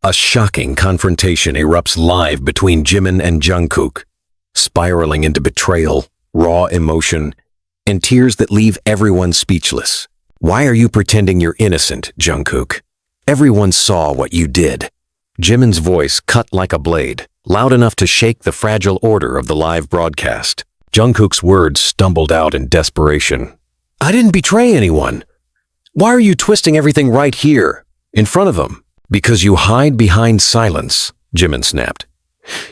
A shocking confrontation erupts live between Jimin and Jungkook, spiraling into betrayal, raw emotion, and tears that leave everyone speechless. Why are you pretending you're innocent, Jungkook? Everyone saw what you did. Jimin's voice cut like a blade, loud enough to shake the fragile order of the live broadcast. Jungkook's words stumbled out in desperation. I didn't betray anyone. Why are you twisting everything right here, in front of them? Because you hide behind silence, Jimin snapped.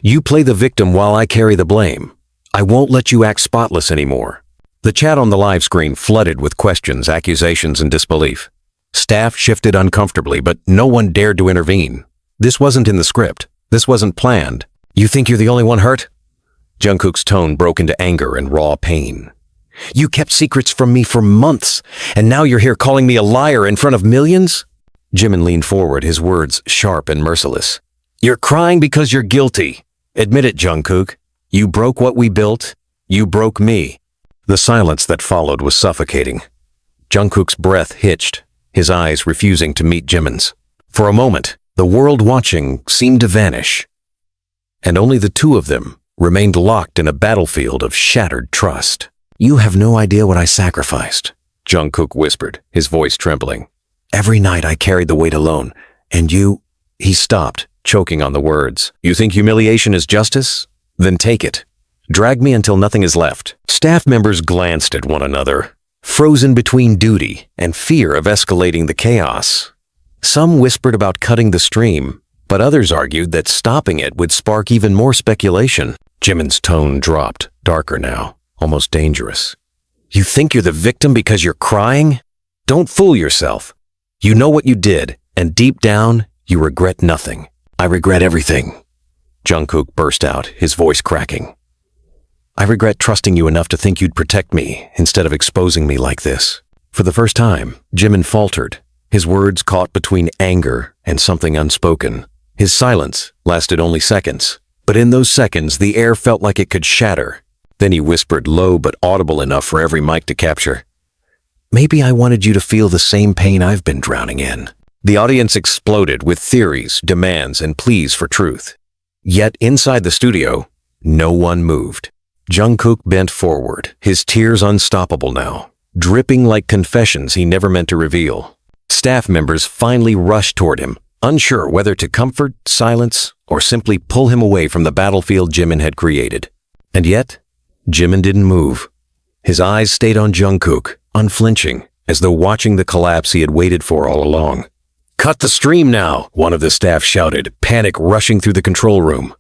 You play the victim while I carry the blame. I won't let you act spotless anymore. The chat on the live screen flooded with questions, accusations, and disbelief. Staff shifted uncomfortably, but no one dared to intervene. This wasn't in the script. This wasn't planned. You think you're the only one hurt? Jungkook's tone broke into anger and raw pain. You kept secrets from me for months, and now you're here calling me a liar in front of millions? Jimin leaned forward, his words sharp and merciless. You're crying because you're guilty. Admit it, Jungkook. You broke what we built. You broke me. The silence that followed was suffocating. Jungkook's breath hitched, his eyes refusing to meet Jimin's. For a moment, the world watching seemed to vanish, and only the two of them remained locked in a battlefield of shattered trust. You have no idea what I sacrificed, Jungkook whispered, his voice trembling. Every night I carried the weight alone, and you... He stopped, choking on the words. You think humiliation is justice? Then take it. Drag me until nothing is left. Staff members glanced at one another, frozen between duty and fear of escalating the chaos. Some whispered about cutting the stream, but others argued that stopping it would spark even more speculation. Jimin's tone dropped, darker now, almost dangerous. You think you're the victim because you're crying? Don't fool yourself. You know what you did, and deep down, you regret nothing. I regret everything. Jungkook burst out, his voice cracking. I regret trusting you enough to think you'd protect me instead of exposing me like this. For the first time, Jimin faltered, his words caught between anger and something unspoken. His silence lasted only seconds, but in those seconds, the air felt like it could shatter. Then he whispered low but audible enough for every mic to capture. Maybe I wanted you to feel the same pain I've been drowning in. The audience exploded with theories, demands, and pleas for truth. Yet inside the studio, no one moved. Jungkook bent forward, his tears unstoppable now, dripping like confessions he never meant to reveal. Staff members finally rushed toward him, unsure whether to comfort, silence, or simply pull him away from the battlefield Jimin had created. And yet, Jimin didn't move. His eyes stayed on Jungkook, unflinching, as though watching the collapse he had waited for all along. Cut the stream now, one of the staff shouted, panic rushing through the control room.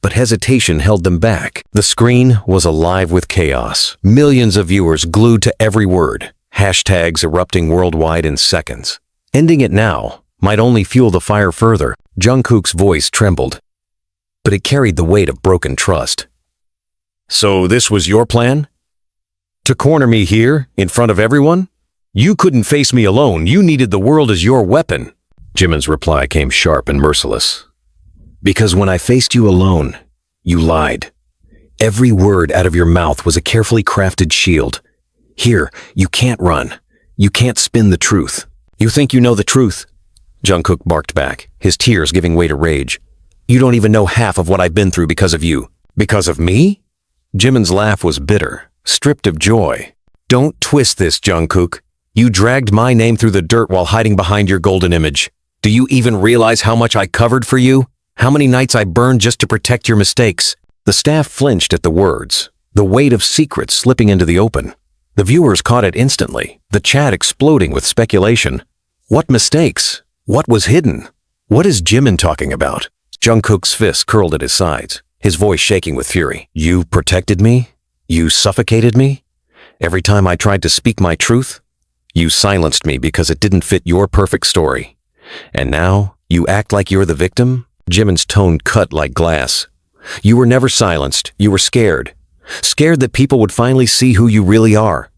But hesitation held them back. The screen was alive with chaos. Millions of viewers glued to every word, hashtags erupting worldwide in seconds. Ending it now might only fuel the fire further. Jungkook's voice trembled, but it carried the weight of broken trust. So this was your plan? To corner me here, in front of everyone? You couldn't face me alone. You needed the world as your weapon. Jimin's reply came sharp and merciless. Because when I faced you alone, you lied. Every word out of your mouth was a carefully crafted shield. Here, you can't run. You can't spin the truth. You think you know the truth? Jungkook barked back, his tears giving way to rage. You don't even know half of what I've been through because of you. Because of me? Jimin's laugh was bitter, stripped of joy. Don't twist this, Jungkook. You dragged my name through the dirt while hiding behind your golden image. Do you even realize how much I covered for you? How many nights I burned just to protect your mistakes? The staff flinched at the words, the weight of secrets slipping into the open. The viewers caught it instantly, the chat exploding with speculation. What mistakes? What was hidden? What is Jimin talking about? Jungkook's fist curled at his sides, his voice shaking with fury. You protected me? You suffocated me? Every time I tried to speak my truth, you silenced me because it didn't fit your perfect story. And now, you act like you're the victim? Jimin's tone cut like glass. You were never silenced. You were scared. Scared that people would finally see who you really are.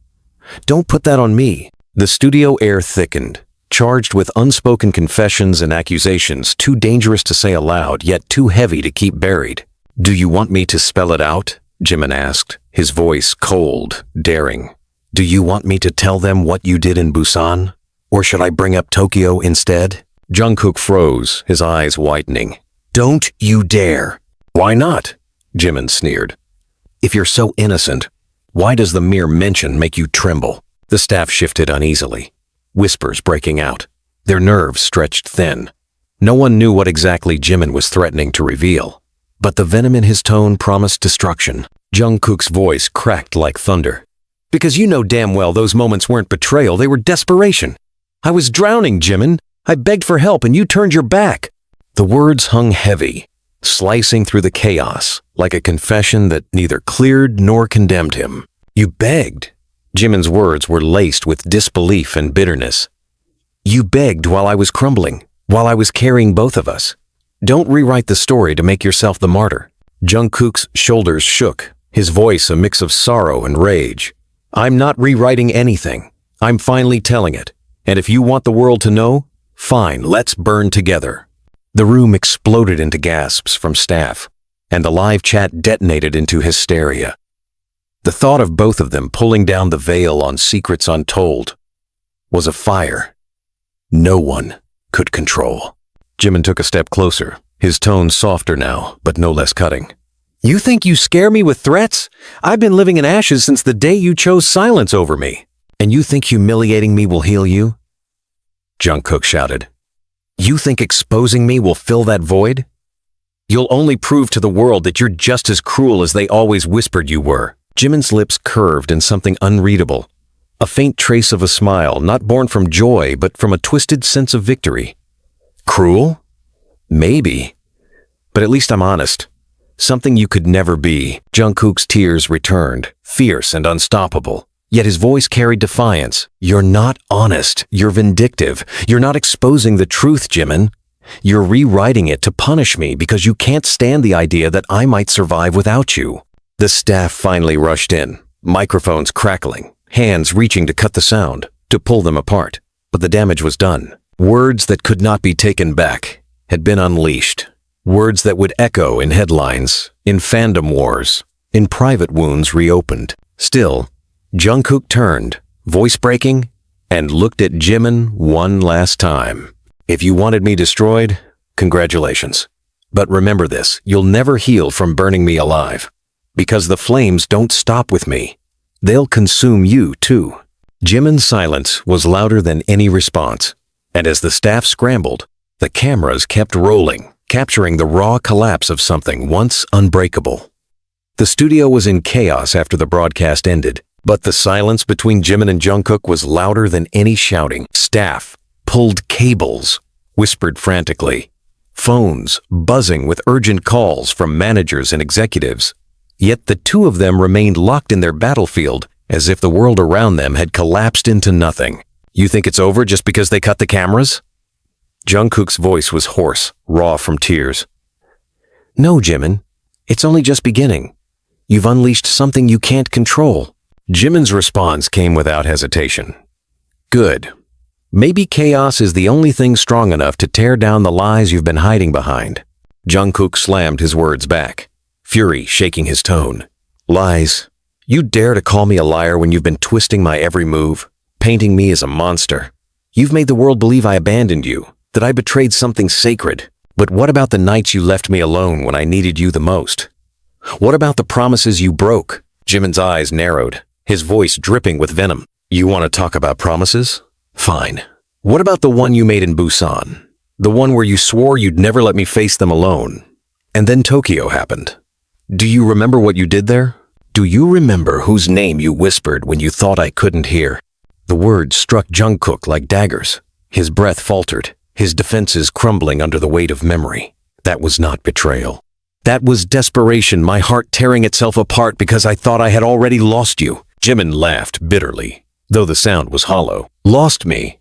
Don't put that on me. The studio air thickened, charged with unspoken confessions and accusations too dangerous to say aloud, yet too heavy to keep buried. Do you want me to spell it out? Jimin asked, his voice cold, daring. Do you want me to tell them what you did in Busan? Or should I bring up Tokyo instead? Jungkook froze, his eyes widening. Don't you dare. Why not? Jimin sneered. If you're so innocent, why does the mere mention make you tremble? The staff shifted uneasily, whispers breaking out, their nerves stretched thin. No one knew what exactly Jimin was threatening to reveal, but the venom in his tone promised destruction. Jungkook's voice cracked like thunder. Because you know damn well those moments weren't betrayal, they were desperation. I was drowning, Jimin. I begged for help and you turned your back. The words hung heavy, slicing through the chaos, like a confession that neither cleared nor condemned him. You begged. Jimin's words were laced with disbelief and bitterness. You begged while I was crumbling, while I was carrying both of us. Don't rewrite the story to make yourself the martyr. Jungkook's shoulders shook, his voice a mix of sorrow and rage. I'm not rewriting anything. I'm finally telling it. And if you want the world to know, fine, let's burn together. The room exploded into gasps from staff, and the live chat detonated into hysteria. The thought of both of them pulling down the veil on secrets untold was a fire no one could control. Jimin took a step closer, his tone softer now, but no less cutting. You think you scare me with threats? I've been living in ashes since the day you chose silence over me. And you think humiliating me will heal you? Jungkook shouted. You think exposing me will fill that void? You'll only prove to the world that you're just as cruel as they always whispered you were. Jimin's lips curved in something unreadable. A faint trace of a smile, not born from joy, but from a twisted sense of victory. Cruel? Maybe. But at least I'm honest. Something you could never be. Jungkook's tears returned, fierce and unstoppable. Yet his voice carried defiance. You're not honest. You're vindictive. You're not exposing the truth, Jimin. You're rewriting it to punish me because you can't stand the idea that I might survive without you. The staff finally rushed in, microphones crackling, hands reaching to cut the sound, to pull them apart. But the damage was done. Words that could not be taken back had been unleashed. Words that would echo in headlines, in fandom wars, in private wounds reopened. Still, Jungkook turned, voice breaking, and looked at Jimin one last time. If you wanted me destroyed, congratulations. But remember this, you'll never heal from burning me alive. Because the flames don't stop with me. They'll consume you too. Jimin's silence was louder than any response. And as the staff scrambled, the cameras kept rolling, capturing the raw collapse of something once unbreakable. The studio was in chaos after the broadcast ended, but the silence between Jimin and Jungkook was louder than any shouting. Staff pulled cables, whispered frantically, phones buzzing with urgent calls from managers and executives. Yet the two of them remained locked in their battlefield as if the world around them had collapsed into nothing. You think it's over just because they cut the cameras? Jungkook's voice was hoarse, raw from tears. No, Jimin. It's only just beginning. You've unleashed something you can't control. Jimin's response came without hesitation. Good. Maybe chaos is the only thing strong enough to tear down the lies you've been hiding behind. Jungkook slammed his words back, fury shaking his tone. Lies. You dare to call me a liar when you've been twisting my every move, painting me as a monster. You've made the world believe I abandoned you, that I betrayed something sacred. But what about the nights you left me alone when I needed you the most? What about the promises you broke? Jimin's eyes narrowed, his voice dripping with venom. You want to talk about promises? Fine. What about the one you made in Busan? The one where you swore you'd never let me face them alone. And then Tokyo happened. Do you remember what you did there? Do you remember whose name you whispered when you thought I couldn't hear? The words struck Jungkook like daggers. His breath faltered, his defenses crumbling under the weight of memory. That was not betrayal. That was desperation, my heart tearing itself apart because I thought I had already lost you. Jimin laughed bitterly, though the sound was hollow. Lost me?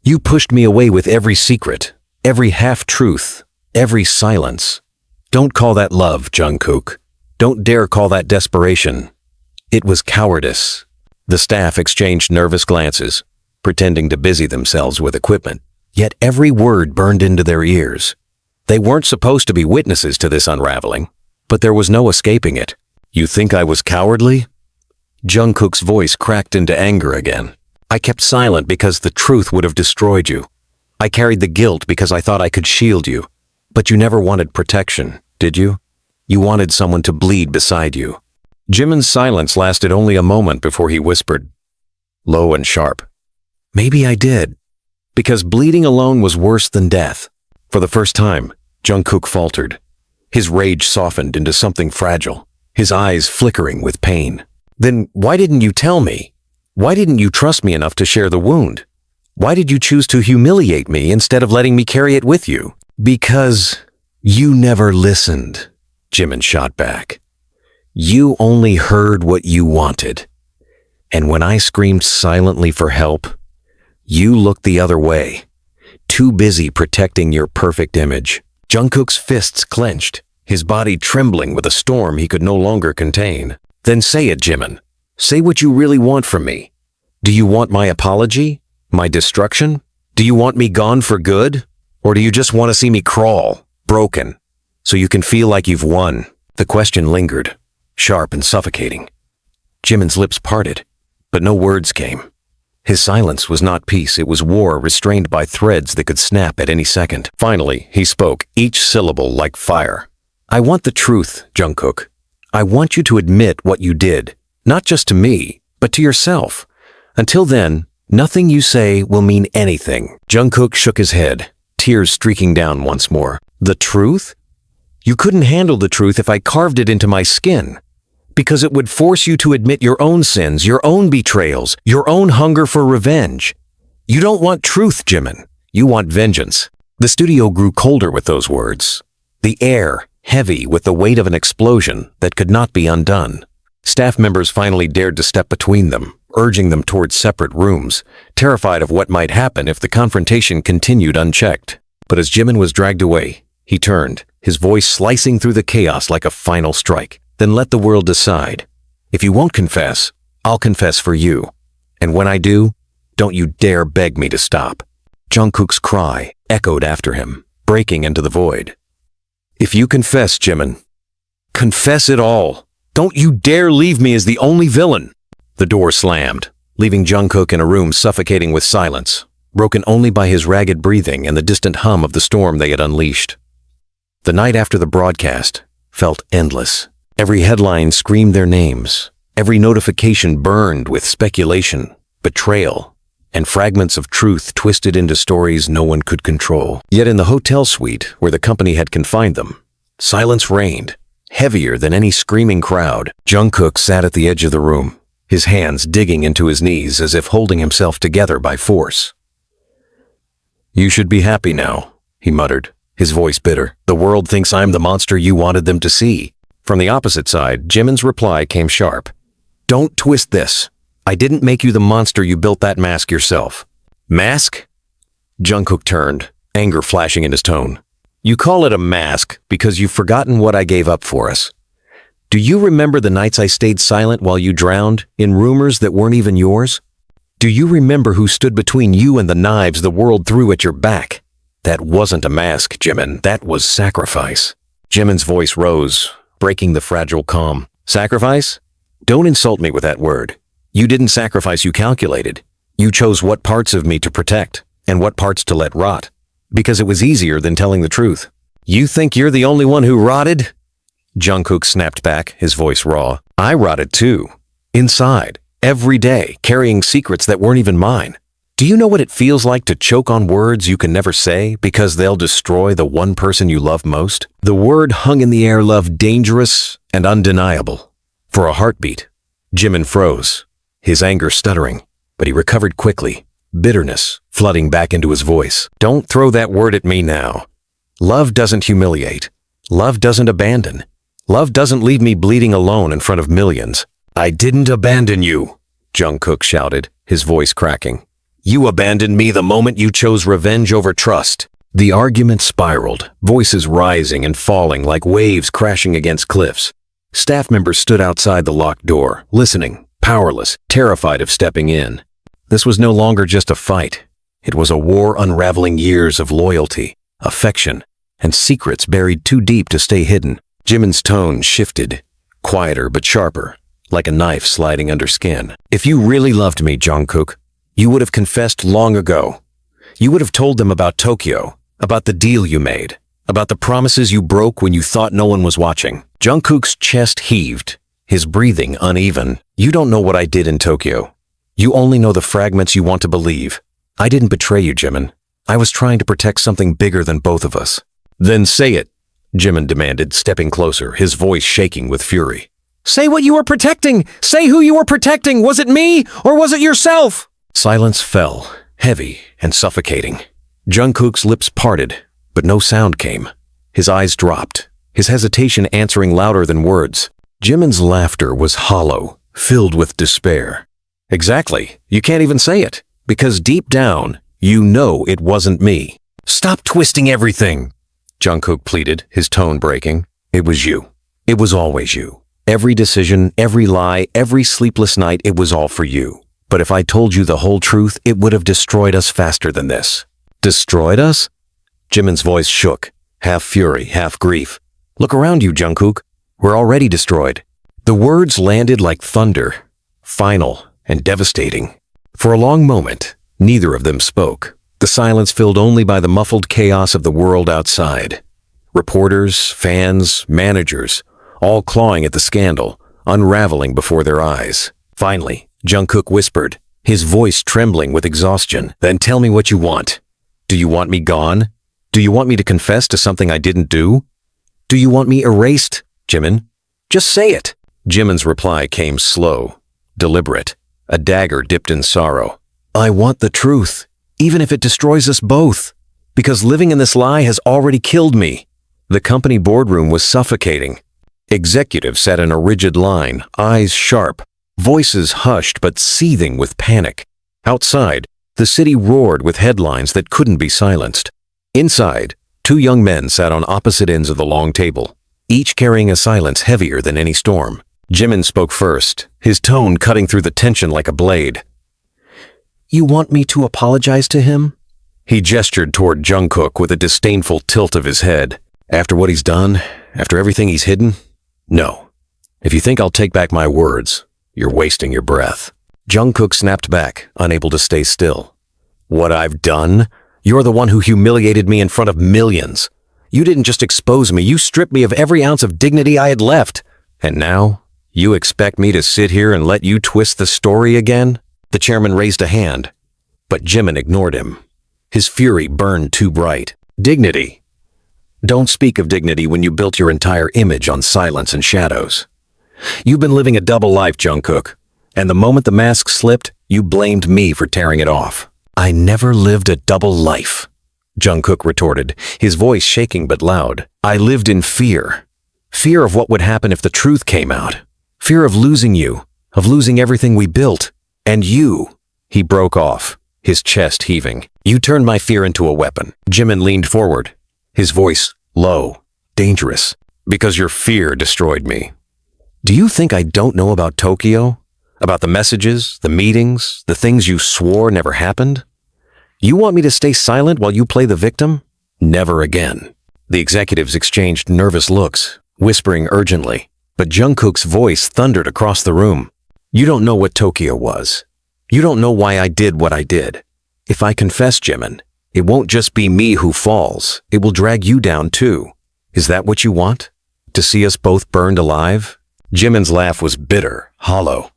You pushed me away with every secret, every half-truth, every silence. Don't call that love, Jungkook. Don't dare call that desperation. It was cowardice. The staff exchanged nervous glances, pretending to busy themselves with equipment. Yet every word burned into their ears. They weren't supposed to be witnesses to this unraveling, but there was no escaping it. You think I was cowardly? Jungkook's voice cracked into anger again. I kept silent because the truth would have destroyed you. I carried the guilt because I thought I could shield you. But you never wanted protection, did you? You wanted someone to bleed beside you." Jimin's silence lasted only a moment before he whispered, low and sharp, "Maybe I did. Because bleeding alone was worse than death." For the first time, Jungkook faltered. His rage softened into something fragile, his eyes flickering with pain. "Then why didn't you tell me? Why didn't you trust me enough to share the wound? Why did you choose to humiliate me instead of letting me carry it with you?" "Because you never listened," Jimin shot back. "You only heard what you wanted. And when I screamed silently for help, you looked the other way, too busy protecting your perfect image." Jungkook's fists clenched, his body trembling with a storm he could no longer contain. "Then say it, Jimin. Say what you really want from me. Do you want my apology? My destruction? Do you want me gone for good? Or do you just want to see me crawl, broken, so you can feel like you've won?" The question lingered, sharp and suffocating. Jimin's lips parted, but no words came. His silence was not peace, it was war restrained by threads that could snap at any second. Finally, he spoke, each syllable like fire. "I want the truth, Jungkook. I want you to admit what you did, not just to me, but to yourself. Until then, nothing you say will mean anything." Jungkook shook his head, tears streaking down once more. "The truth? You couldn't handle the truth if I carved it into my skin. Because it would force you to admit your own sins, your own betrayals, your own hunger for revenge. You don't want truth, Jimin. You want vengeance." The studio grew colder with those words, the air heavy with the weight of an explosion that could not be undone. Staff members finally dared to step between them, urging them towards separate rooms, terrified of what might happen if the confrontation continued unchecked. But as Jimin was dragged away, he turned, his voice slicing through the chaos like a final strike. "Then let the world decide. If you won't confess, I'll confess for you. And when I do, don't you dare beg me to stop." Jungkook's cry echoed after him, breaking into the void. "If you confess, Jimin, confess it all. Don't you dare leave me as the only villain." The door slammed, leaving Jungkook in a room suffocating with silence, broken only by his ragged breathing and the distant hum of the storm they had unleashed. The night after the broadcast felt endless. Every headline screamed their names. Every notification burned with speculation, betrayal, and fragments of truth twisted into stories no one could control. Yet in the hotel suite where the company had confined them, silence reigned, heavier than any screaming crowd. Jungkook sat at the edge of the room, his hands digging into his knees as if holding himself together by force. "You should be happy now," he muttered, his voice bitter. "The world thinks I'm the monster you wanted them to see." From the opposite side, Jimin's reply came sharp. "Don't twist this. I didn't make you the monster, you built that mask yourself." "Mask?" Jungkook turned, anger flashing in his tone. "You call it a mask because you've forgotten what I gave up for us. Do you remember the nights I stayed silent while you drowned, in rumors that weren't even yours? Do you remember who stood between you and the knives the world threw at your back? That wasn't a mask, Jimin. That was sacrifice." Jimin's voice rose, breaking the fragile calm. "Sacrifice? Don't insult me with that word. You didn't sacrifice, you calculated. You chose what parts of me to protect and what parts to let rot, because it was easier than telling the truth. You think you're the only one who rotted?" Jungkook snapped back, his voice raw. "I rotted too. Inside, every day, carrying secrets that weren't even mine. Do you know what it feels like to choke on words you can never say because they'll destroy the one person you love most?" The word hung in the air, love, dangerous and undeniable. For a heartbeat, Jimin froze, his anger stuttering, but he recovered quickly, bitterness flooding back into his voice. "Don't throw that word at me now. Love doesn't humiliate. Love doesn't abandon. Love doesn't leave me bleeding alone in front of millions." "I didn't abandon you," Jungkook shouted, his voice cracking. "You abandoned me the moment you chose revenge over trust." The argument spiraled, voices rising and falling like waves crashing against cliffs. Staff members stood outside the locked door, listening, powerless, terrified of stepping in. This was no longer just a fight. It was a war unraveling years of loyalty, affection, and secrets buried too deep to stay hidden. Jimin's tone shifted, quieter but sharper, like a knife sliding under skin. "If you really loved me, Jungkook, you would have confessed long ago. You would have told them about Tokyo, about the deal you made, about the promises you broke when you thought no one was watching. Jungkook's chest heaved, his breathing uneven. You don't know what I did in Tokyo. You only know the fragments you want to believe. I didn't betray you, Jimin. I was trying to protect something bigger than both of us. Then say it, Jimin demanded, stepping closer, his voice shaking with fury. Say what you were protecting! Say who you were protecting! Was it me, or was it yourself? Silence fell, heavy and suffocating. Jungkook's lips parted, but no sound came. His eyes dropped, his hesitation answering louder than words. Jimin's laughter was hollow, filled with despair. Exactly, you can't even say it, because deep down, you know it wasn't me. Stop twisting everything, Jungkook pleaded, his tone breaking. It was you. It was always you. Every decision, every lie, every sleepless night, it was all for you. But if I told you the whole truth, it would have destroyed us faster than this. Destroyed us? Jimin's voice shook, half fury, half grief. Look around you, Jungkook. We're already destroyed. The words landed like thunder, final and devastating. For a long moment, neither of them spoke, the silence filled only by the muffled chaos of the world outside. Reporters, fans, managers, all clawing at the scandal, unraveling before their eyes. Finally, Jungkook whispered, his voice trembling with exhaustion. Then tell me what you want. Do you want me gone? Do you want me to confess to something I didn't do? Do you want me erased, Jimin? Just say it. Jimin's reply came slow, deliberate, a dagger dipped in sorrow. I want the truth, even if it destroys us both, because living in this lie has already killed me. The company boardroom was suffocating. Executives sat in a rigid line, eyes sharp, voices hushed but seething with panic. Outside, the city roared with headlines that couldn't be silenced. Inside, two young men sat on opposite ends of the long table, each carrying a silence heavier than any storm. Jimin spoke first, his tone cutting through the tension like a blade. You want me to apologize to him? He gestured toward Jungkook with a disdainful tilt of his head. After what he's done, after everything he's hidden? No. If you think I'll take back my words, you're wasting your breath. Jungkook snapped back, unable to stay still. What I've done? You're the one who humiliated me in front of millions. You didn't just expose me, you stripped me of every ounce of dignity I had left. And now, you expect me to sit here and let you twist the story again? The chairman raised a hand, but Jimin ignored him. His fury burned too bright. Dignity. Don't speak of dignity when you built your entire image on silence and shadows. You've been living a double life, Jungkook, and the moment the mask slipped, you blamed me for tearing it off. I never lived a double life, Jungkook retorted, his voice shaking but loud. I lived in fear. Fear of what would happen if the truth came out. Fear of losing you, of losing everything we built. And you, he broke off, his chest heaving. You turned my fear into a weapon. Jimin leaned forward, his voice low, dangerous. Because your fear destroyed me. Do you think I don't know about Tokyo? About the messages, the meetings, the things you swore never happened? You want me to stay silent while you play the victim? Never again. The executives exchanged nervous looks, whispering urgently, but Jungkook's voice thundered across the room. You don't know what Tokyo was. You don't know why I did what I did. If I confess, Jimin, it won't just be me who falls. It will drag you down too. Is that what you want? To see us both burned alive? Jimin's laugh was bitter, hollow.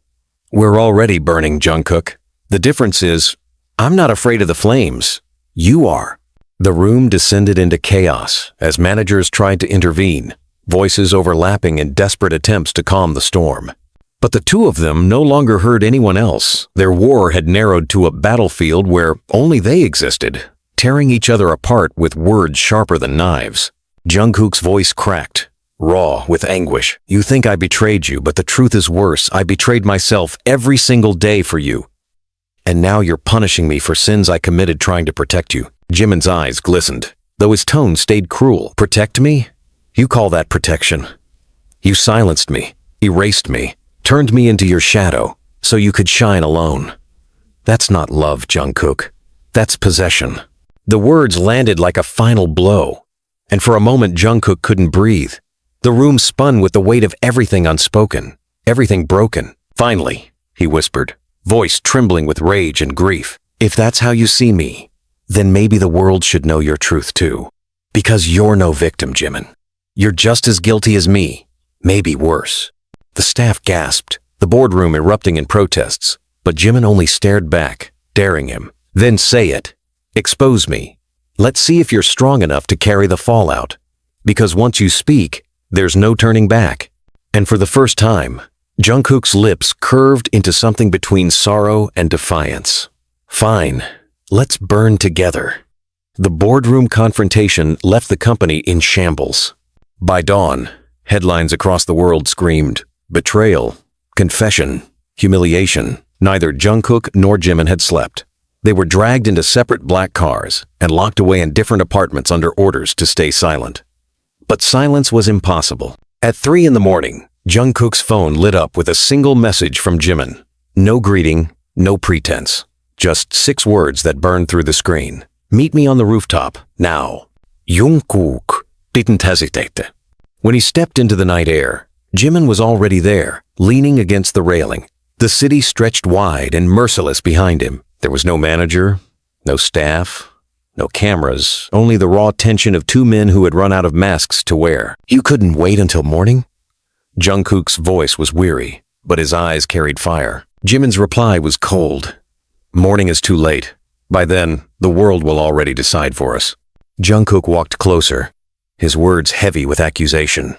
We're already burning, Jungkook. The difference is, I'm not afraid of the flames. You are. The room descended into chaos as managers tried to intervene, voices overlapping in desperate attempts to calm the storm. But the two of them no longer heard anyone else. Their war had narrowed to a battlefield where only they existed, tearing each other apart with words sharper than knives. Jungkook's voice cracked, raw with anguish. You think I betrayed you, but the truth is worse. I betrayed myself every single day for you. And now you're punishing me for sins I committed trying to protect you. Jimin's eyes glistened, though his tone stayed cruel. Protect me? You call that protection? You silenced me, erased me, turned me into your shadow so you could shine alone. That's not love, Jungkook. That's possession. The words landed like a final blow, and for a moment Jungkook couldn't breathe. The room spun with the weight of everything unspoken, everything broken. Finally, he whispered, voice trembling with rage and grief. If that's how you see me, then maybe the world should know your truth too. Because you're no victim, Jimin. You're just as guilty as me, maybe worse." The staff gasped, the boardroom erupting in protests, but Jimin only stared back, daring him. "Then say it. Expose me. Let's see if you're strong enough to carry the fallout. Because once you speak, there's no turning back." And for the first time, Jungkook's lips curved into something between sorrow and defiance. "Fine, let's burn together." The boardroom confrontation left the company in shambles. By dawn, headlines across the world screamed, betrayal, confession, humiliation. Neither Jungkook nor Jimin had slept. They were dragged into separate black cars and locked away in different apartments under orders to stay silent. But silence was impossible. At 3 a.m, Jungkook's phone lit up with a single message from Jimin. No greeting, no pretense. Just 6 words that burned through the screen. "Meet me on the rooftop, now. Jungkook didn't hesitate." When he stepped into the night air, Jimin was already there, leaning against the railing. The city stretched wide and merciless behind him. There was no manager, no staff, no cameras, only the raw tension of 2 men who had run out of masks to wear. "You couldn't wait until morning?" Jungkook's voice was weary, but his eyes carried fire. Jimin's reply was cold. "Morning is too late. By then, the world will already decide for us." Jungkook walked closer, his words heavy with accusation.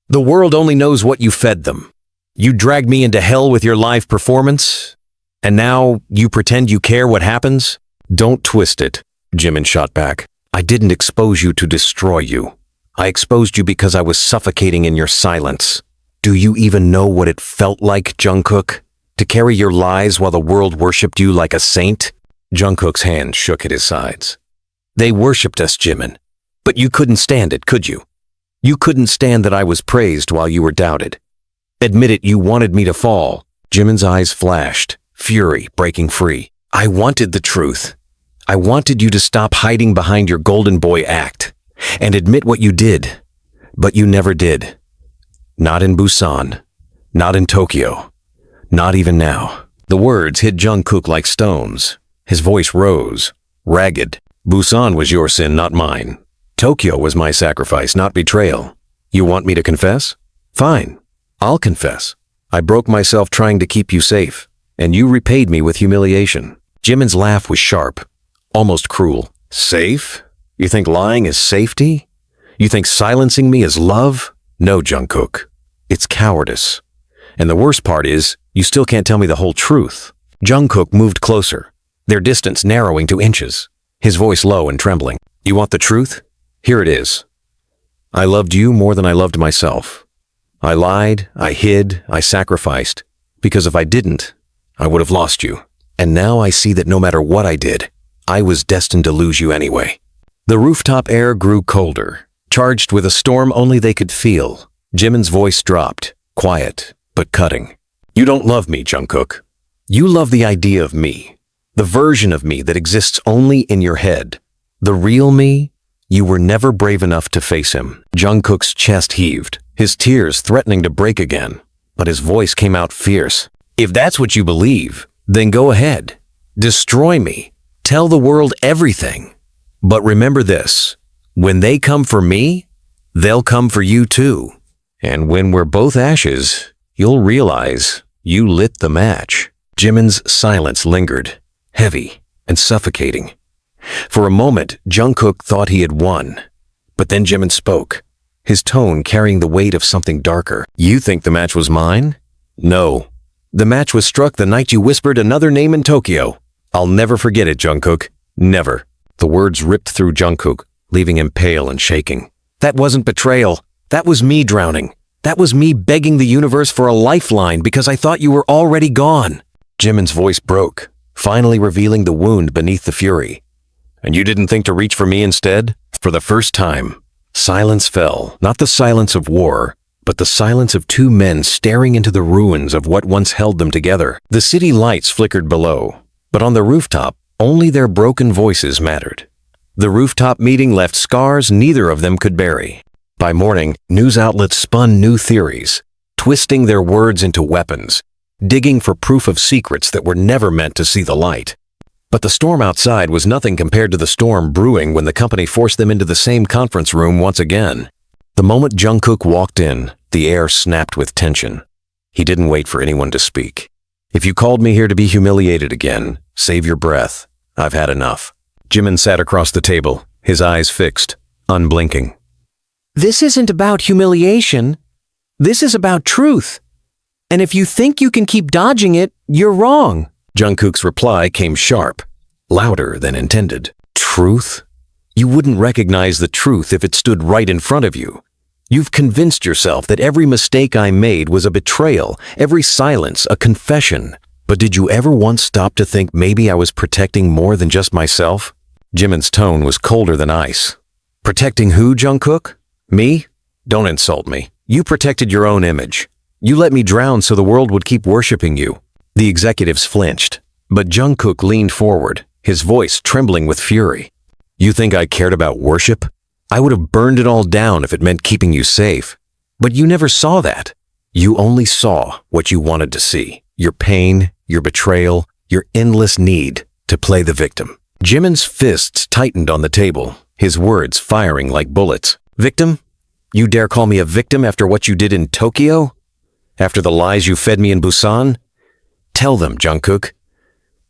"The world only knows what you fed them. You dragged me into hell with your live performance, and now you pretend you care what happens?" "Don't twist it," Jimin shot back. "I didn't expose you to destroy you. I exposed you because I was suffocating in your silence. Do you even know what it felt like, Jungkook? To carry your lies while the world worshipped you like a saint?" Jungkook's hand shook at his sides. "They worshipped us, Jimin. But you couldn't stand it, could you? You couldn't stand that I was praised while you were doubted. Admit it, you wanted me to fall." Jimin's eyes flashed, fury breaking free. "I wanted the truth. I wanted you to stop hiding behind your golden boy act and admit what you did. But you never did. Not in Busan. Not in Tokyo. Not even now." The words hit Jungkook like stones. His voice rose, ragged. "Busan was your sin, not mine. Tokyo was my sacrifice, not betrayal. You want me to confess? Fine, I'll confess. I broke myself trying to keep you safe, and you repaid me with humiliation." Jimin's laugh was sharp, almost cruel. "Safe? You think lying is safety? You think silencing me is love? No, Jungkook. It's cowardice. And the worst part is, you still can't tell me the whole truth." Jungkook moved closer, their distance narrowing to inches, his voice low and trembling. "You want the truth? Here it is. I loved you more than I loved myself. I lied, I hid, I sacrificed, because if I didn't, I would have lost you. And now I see that no matter what I did, I was destined to lose you anyway." The rooftop air grew colder, charged with a storm only they could feel. Jimin's voice dropped, quiet, but cutting. "You don't love me, Jungkook. You love the idea of me, the version of me that exists only in your head. The real me, you were never brave enough to face him." Jungkook's chest heaved, his tears threatening to break again, but his voice came out fierce. "If that's what you believe, then go ahead. Destroy me. Tell the world everything. But remember this, when they come for me, they'll come for you too. And when we're both ashes, you'll realize you lit the match." Jimin's silence lingered, heavy and suffocating. For a moment, Jungkook thought he had won. But then Jimin spoke, his tone carrying the weight of something darker. "You think the match was mine? No. The match was struck the night you whispered another name in Tokyo. I'll never forget it, Jungkook. Never." The words ripped through Jungkook, leaving him pale and shaking. "That wasn't betrayal. That was me drowning. That was me begging the universe for a lifeline because I thought you were already gone." Jimin's voice broke, finally revealing the wound beneath the fury. "And you didn't think to reach for me instead?" For the first time, silence fell, not the silence of war, but the silence of 2 men staring into the ruins of what once held them together. The city lights flickered below, but on the rooftop, only their broken voices mattered. The rooftop meeting left scars neither of them could bury. By morning, news outlets spun new theories, twisting their words into weapons, digging for proof of secrets that were never meant to see the light. But the storm outside was nothing compared to the storm brewing when the company forced them into the same conference room once again. The moment Jungkook walked in, the air snapped with tension. He didn't wait for anyone to speak. "If you called me here to be humiliated again, save your breath. I've had enough." Jimin sat across the table, his eyes fixed, unblinking. "This isn't about humiliation. This is about truth. And if you think you can keep dodging it, you're wrong." Jungkook's reply came sharp, louder than intended. "Truth? You wouldn't recognize the truth if it stood right in front of you. You've convinced yourself that every mistake I made was a betrayal, every silence a confession. But did you ever once stop to think maybe I was protecting more than just myself?" Jimin's tone was colder than ice. "Protecting who, Jungkook? Me? Don't insult me. You protected your own image. You let me drown so the world would keep worshiping you." The executives flinched, but Jungkook leaned forward, his voice trembling with fury. "You think I cared about worship? I would have burned it all down if it meant keeping you safe. But you never saw that. You only saw what you wanted to see. Your pain, your betrayal, your endless need to play the victim." Jimin's fists tightened on the table, his words firing like bullets. "Victim? You dare call me a victim after what you did in Tokyo? After the lies you fed me in Busan? Tell them, Jungkook.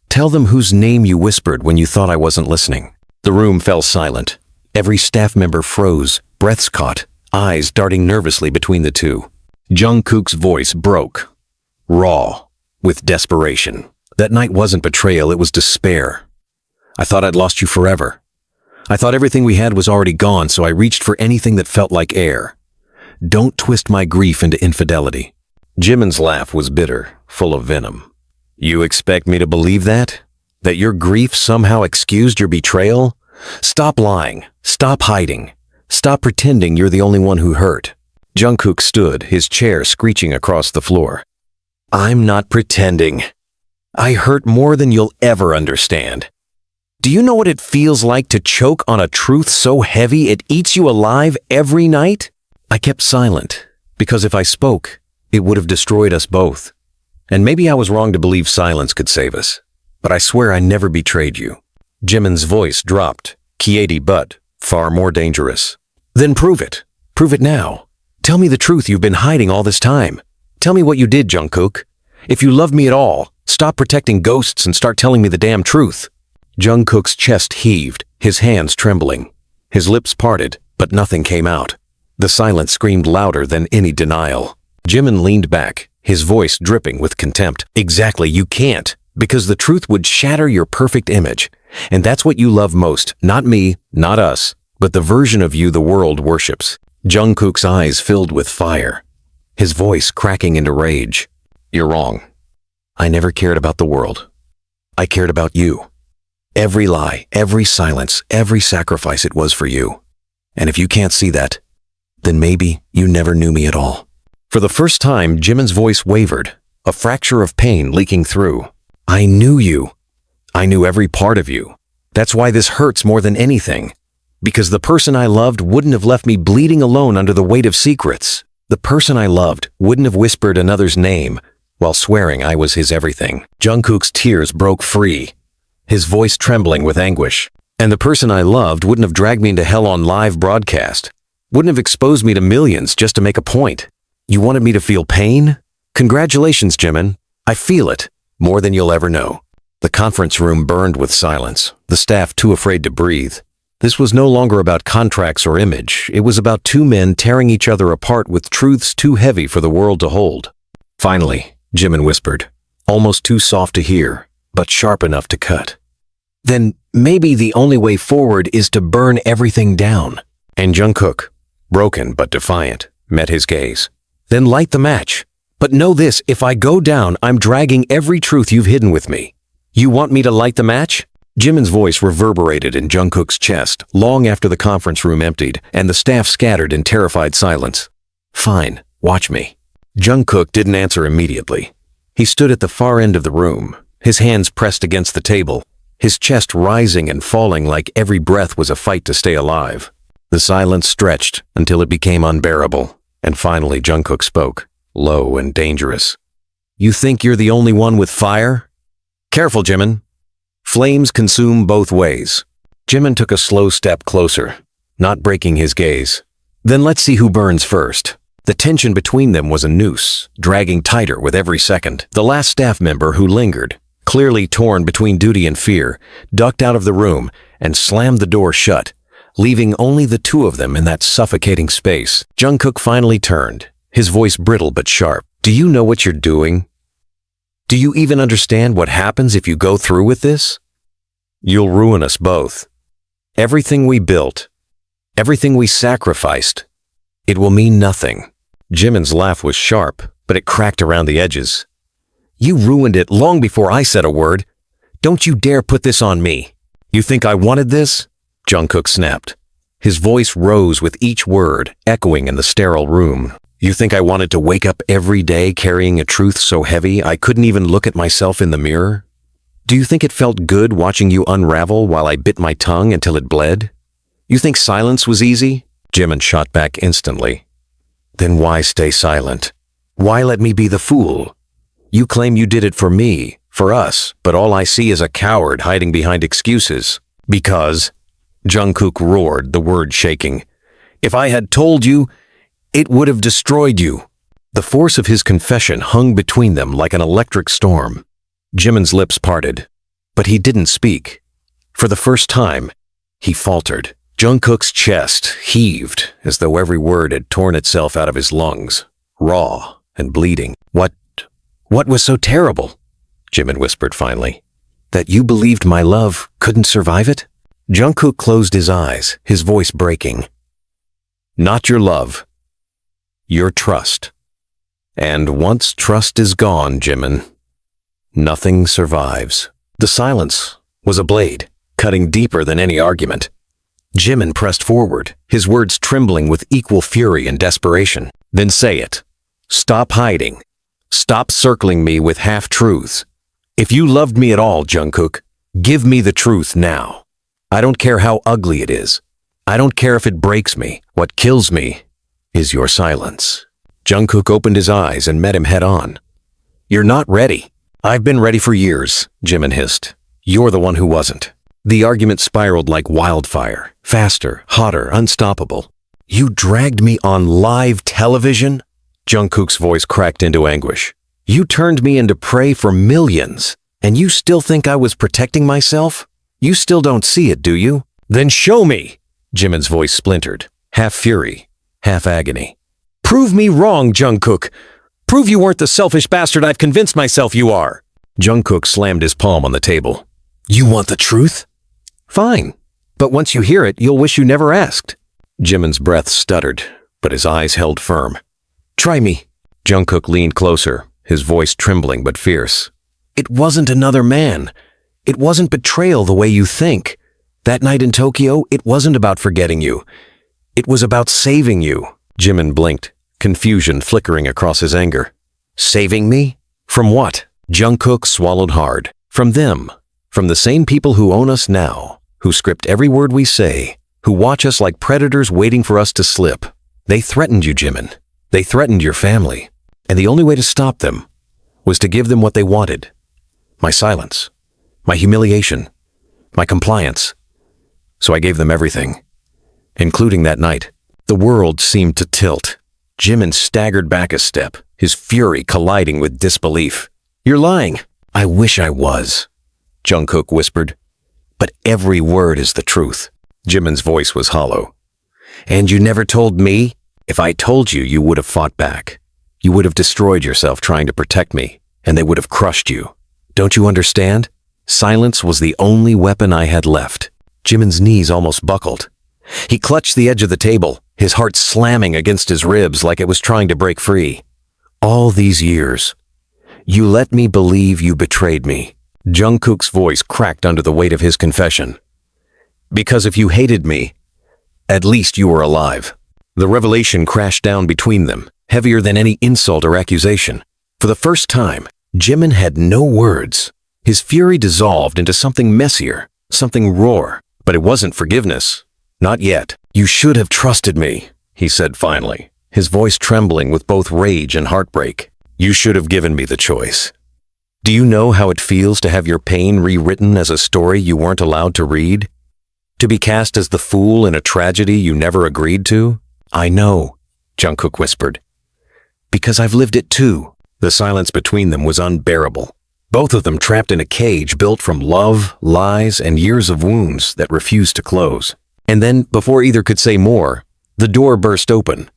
Tell them whose name you whispered when you thought I wasn't listening." The room fell silent. Every staff member froze, breaths caught, eyes darting nervously between the two. Jungkook's voice broke, raw, with desperation. "That night wasn't betrayal, it was despair. I thought I'd lost you forever. I thought everything we had was already gone, so I reached for anything that felt like air. Don't twist my grief into infidelity." Jimin's laugh was bitter, full of venom. "You expect me to believe that? That your grief somehow excused your betrayal? Stop lying. Stop hiding. Stop pretending you're the only one who hurt." Jungkook stood, his chair screeching across the floor. "I'm not pretending. I hurt more than you'll ever understand. Do you know what it feels like to choke on a truth so heavy it eats you alive every night?" I kept silent, because if I spoke, it would have destroyed us both. And maybe I was wrong to believe silence could save us. But I swear I never betrayed you." Jimin's voice dropped, Kiedi but far more dangerous. "Then prove it. Prove it now. Tell me the truth you've been hiding all this time. Tell me what you did, Jungkook. If you love me at all, stop protecting ghosts and start telling me the damn truth." Jungkook's chest heaved, his hands trembling. His lips parted, but nothing came out. The silence screamed louder than any denial. Jimin leaned back, his voice dripping with contempt. "Exactly, you can't, because the truth would shatter your perfect image. And that's what you love most, not me, not us, but the version of you the world worships." Jungkook's eyes filled with fire, his voice cracking into rage. "You're wrong. I never cared about the world. I cared about you. Every lie, every silence, every sacrifice, it was for you. And if you can't see that, then maybe you never knew me at all." For the first time, Jimin's voice wavered, a fracture of pain leaking through. "I knew you. I knew every part of you. That's why this hurts more than anything. Because the person I loved wouldn't have left me bleeding alone under the weight of secrets. The person I loved wouldn't have whispered another's name while swearing I was his everything." Jungkook's tears broke free, his voice trembling with anguish. "And the person I loved wouldn't have dragged me into hell on live broadcast. Wouldn't have exposed me to millions just to make a point. You wanted me to feel pain? Congratulations, Jimin. I feel it, more than you'll ever know." The conference room burned with silence, the staff too afraid to breathe. This was no longer about contracts or image. It was about two men tearing each other apart with truths too heavy for the world to hold. Finally, Jimin whispered, almost too soft to hear, but sharp enough to cut. "Then maybe the only way forward is to burn everything down." And Jungkook, broken but defiant, met his gaze. "Then light the match. But know this, if I go down, I'm dragging every truth you've hidden with me. You want me to light the match?" Jimin's voice reverberated in Jungkook's chest long after the conference room emptied and the staff scattered in terrified silence. "Fine, watch me." Jungkook didn't answer immediately. He stood at the far end of the room, his hands pressed against the table, his chest rising and falling like every breath was a fight to stay alive. The silence stretched until it became unbearable, and finally Jungkook spoke, low and dangerous. "You think you're the only one with fire? Careful, Jimin. Flames consume both ways. Jimin took a slow step closer, not breaking his gaze. Then let's see who burns first. The tension between them was a noose, dragging tighter with every second. The last staff member who lingered, clearly torn between duty and fear, ducked out of the room and slammed the door shut, leaving only the two of them in that suffocating space. Jungkook finally turned, his voice brittle but sharp. Do you know what you're doing? Do you even understand what happens if you go through with this? You'll ruin us both. Everything we built, everything we sacrificed, it will mean nothing. Jimin's laugh was sharp, but it cracked around the edges. You ruined it long before I said a word. Don't you dare put this on me. You think I wanted this? Jungkook snapped. His voice rose with each word, echoing in the sterile room. You think I wanted to wake up every day carrying a truth so heavy I couldn't even look at myself in the mirror? Do you think it felt good watching you unravel while I bit my tongue until it bled? You think silence was easy? Jimin shot back instantly. Then why stay silent? Why let me be the fool? You claim you did it for me, for us, but all I see is a coward hiding behind excuses. Because, Jungkook roared, the word shaking, if I had told you, it would have destroyed you. The force of his confession hung between them like an electric storm. Jimin's lips parted, but he didn't speak. For the first time, he faltered. Jungkook's chest heaved as though every word had torn itself out of his lungs, raw and bleeding. What was so terrible? Jimin whispered finally. That you believed my love couldn't survive it? Jungkook closed his eyes, his voice breaking. Not your love. Your trust. And once trust is gone, Jimin, nothing survives. The silence was a blade, cutting deeper than any argument. Jimin pressed forward, his words trembling with equal fury and desperation. Then say it. Stop hiding. Stop circling me with half-truths. If you loved me at all, Jungkook, give me the truth now. I don't care how ugly it is. I don't care if it breaks me. What kills me is your silence. Jungkook opened his eyes and met him head-on. You're not ready. I've been ready for years, Jimin hissed. You're the one who wasn't. The argument spiraled like wildfire, faster, hotter, unstoppable. You dragged me on live television? Jungkook's voice cracked into anguish. You turned me into prey for millions, and you still think I was protecting myself? You still don't see it, do you? Then show me! Jimin's voice splintered, half fury, half agony. Prove me wrong, Jungkook! Prove you weren't the selfish bastard I've convinced myself you are! Jungkook slammed his palm on the table. You want the truth? Fine, but once you hear it, you'll wish you never asked. Jimin's breath stuttered, but his eyes held firm. Try me. Jungkook leaned closer, his voice trembling but fierce. It wasn't another man. It wasn't betrayal the way you think. That night in Tokyo, it wasn't about forgetting you. It was about saving you. Jimin blinked, confusion flickering across his anger. Saving me? From what? Jungkook swallowed hard. From them. From the same people who own us now, who script every word we say, who watch us like predators waiting for us to slip. They threatened you, Jimin. They threatened your family. And the only way to stop them was to give them what they wanted. My silence. My humiliation. My compliance. So I gave them everything. Including that night. The world seemed to tilt. Jimin staggered back a step, his fury colliding with disbelief. You're lying. I wish I was, Jungkook whispered. But every word is the truth. Jimin's voice was hollow. And you never told me? If I told you, you would have fought back. You would have destroyed yourself trying to protect me, and they would have crushed you. Don't you understand? Silence was the only weapon I had left. Jimin's knees almost buckled. He clutched the edge of the table, his heart slamming against his ribs like it was trying to break free. All these years, you let me believe you betrayed me. Jungkook's voice cracked under the weight of his confession. Because if you hated me, at least you were alive. The revelation crashed down between them, heavier than any insult or accusation. For the first time, Jimin had no words. His fury dissolved into something messier, something raw. But it wasn't forgiveness. Not yet. You should have trusted me, he said finally, his voice trembling with both rage and heartbreak. You should have given me the choice. Do you know how it feels to have your pain rewritten as a story you weren't allowed to read? To be cast as the fool in a tragedy you never agreed to? I know, Jungkook whispered. Because I've lived it too. The silence between them was unbearable. Both of them trapped in a cage built from love, lies, and years of wounds that refused to close. And then, before either could say more, the door burst open.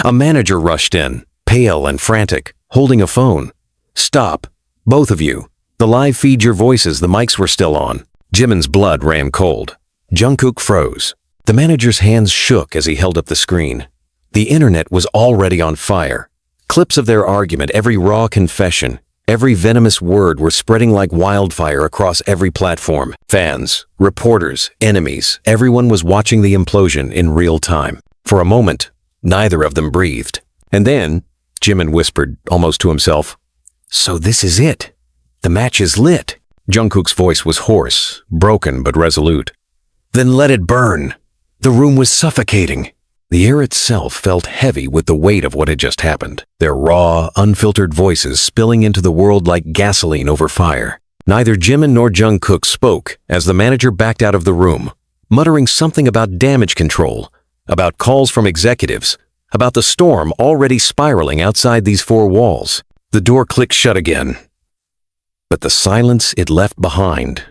A manager rushed in, pale and frantic, holding a phone. Stop. Both of you. The live feed your voices, the mics were still on. Jimin's blood ran cold. Jungkook froze. The manager's hands shook as he held up the screen. The internet was already on fire. Clips of their argument, every raw confession, every venomous word were spreading like wildfire across every platform. Fans, reporters, enemies, everyone was watching the implosion in real time. For a moment, neither of them breathed. And then, Jimin whispered, almost to himself, "So this is it. The match is lit." Jungkook's voice was hoarse, broken but resolute. "Then let it burn." The room was suffocating. The air itself felt heavy with the weight of what had just happened, their raw, unfiltered voices spilling into the world like gasoline over fire. Neither Jimin nor Jungkook spoke as the manager backed out of the room, muttering something about damage control, about calls from executives, about the storm already spiraling outside these four walls. The door clicked shut again. But the silence it left behind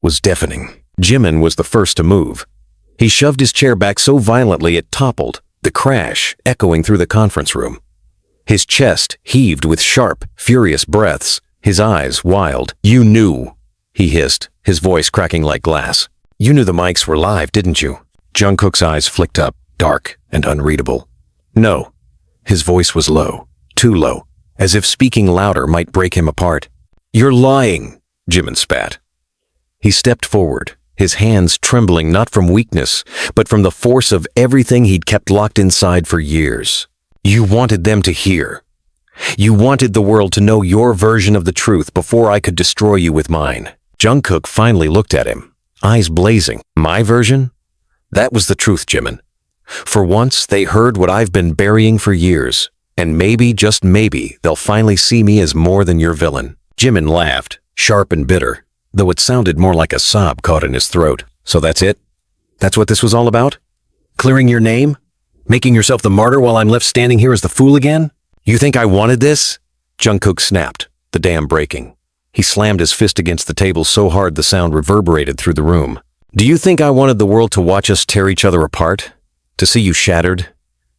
was deafening. Jimin was the first to move. He shoved his chair back so violently it toppled, the crash echoing through the conference room. His chest heaved with sharp, furious breaths, his eyes wild. "You knew," he hissed, his voice cracking like glass. "You knew the mics were live, didn't you?" Jungkook's eyes flicked up, dark and unreadable. "No." His voice was low, too low, as if speaking louder might break him apart. "You're lying," Jimin spat. He stepped forward, his hands trembling not from weakness, but from the force of everything he'd kept locked inside for years. "You wanted them to hear. You wanted the world to know your version of the truth before I could destroy you with mine." Jungkook finally looked at him, eyes blazing. "My version? That was the truth, Jimin. For once, they heard what I've been burying for years, and maybe, just maybe, they'll finally see me as more than your villain." Jimin laughed, sharp and bitter, though it sounded more like a sob caught in his throat. "So that's it? That's what this was all about? Clearing your name? Making yourself the martyr while I'm left standing here as the fool again? You think I wanted this?" Jungkook snapped, the dam breaking. He slammed his fist against the table so hard the sound reverberated through the room. "Do you think I wanted the world to watch us tear each other apart? To see you shattered?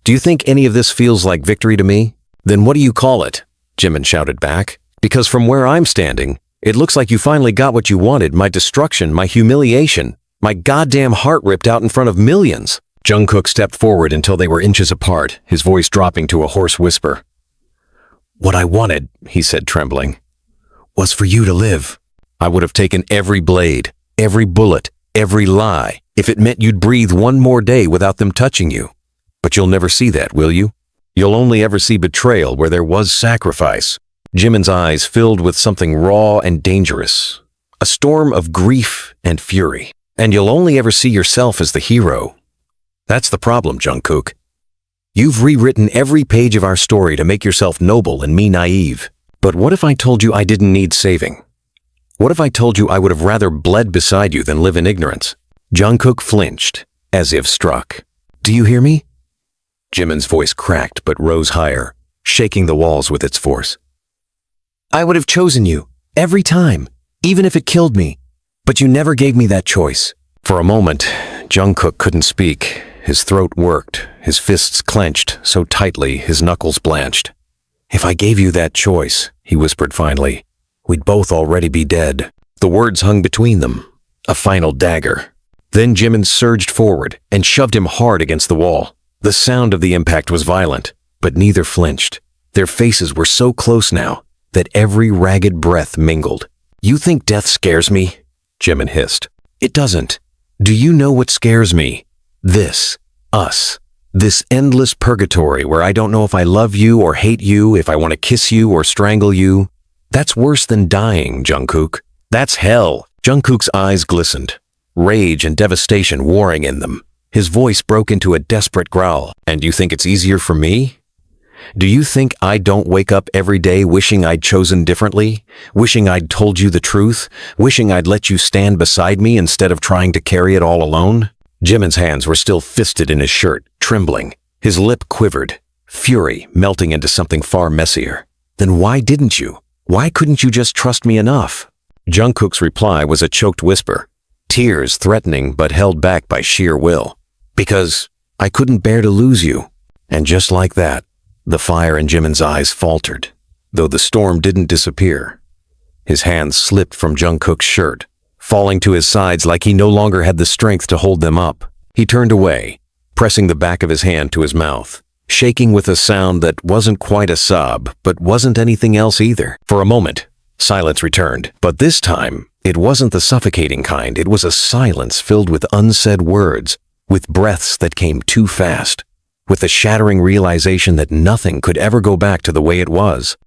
Do you think any of this feels like victory to me? Then what do you call it?" Jimin shouted back. "Because from where I'm standing, it looks like you finally got what you wanted, my destruction, my humiliation, my goddamn heart ripped out in front of millions." Jungkook stepped forward until they were inches apart, his voice dropping to a hoarse whisper. "What I wanted," he said, trembling, "was for you to live. I would have taken every blade, every bullet, every lie, if it meant you'd breathe one more day without them touching you. But you'll never see that, will you? You'll only ever see betrayal where there was sacrifice." Jimin's eyes filled with something raw and dangerous, a storm of grief and fury. "And you'll only ever see yourself as the hero. That's the problem, Jungkook. You've rewritten every page of our story to make yourself noble and me naive. But what if I told you I didn't need saving? What if I told you I would have rather bled beside you than live in ignorance?" Jungkook flinched, as if struck. "Do you hear me?" Jimin's voice cracked but rose higher, shaking the walls with its force. "I would have chosen you, every time, even if it killed me. But you never gave me that choice." For a moment, Jungkook couldn't speak. His throat worked, his fists clenched so tightly his knuckles blanched. "If I gave you that choice," he whispered finally, "we'd both already be dead." The words hung between them, a final dagger. Then Jimin surged forward and shoved him hard against the wall. The sound of the impact was violent, but neither flinched. Their faces were so close now that every ragged breath mingled. "You think death scares me?" Jimin hissed. "It doesn't. Do you know what scares me? This. Us. This endless purgatory where I don't know if I love you or hate you, if I want to kiss you or strangle you. That's worse than dying, Jungkook. That's hell." Jungkook's eyes glistened, rage and devastation warring in them. His voice broke into a desperate growl. "And you think it's easier for me? Do you think I don't wake up every day wishing I'd chosen differently? Wishing I'd told you the truth? Wishing I'd let you stand beside me instead of trying to carry it all alone? Jimin's hands were still fisted in his shirt, trembling. His lip quivered, fury melting into something far messier. Then why didn't you? Why couldn't you just trust me enough? Jungkook's reply was a choked whisper, tears threatening but held back by sheer will. Because I couldn't bear to lose you. And just like that, the fire in Jimin's eyes faltered, though the storm didn't disappear. His hands slipped from Jungkook's shirt, falling to his sides like he no longer had the strength to hold them up. He turned away, pressing the back of his hand to his mouth, shaking with a sound that wasn't quite a sob, but wasn't anything else either. For a moment, silence returned, but this time, it wasn't the suffocating kind. It was a silence filled with unsaid words, with breaths that came too fast, with the shattering realization that nothing could ever go back to the way it was.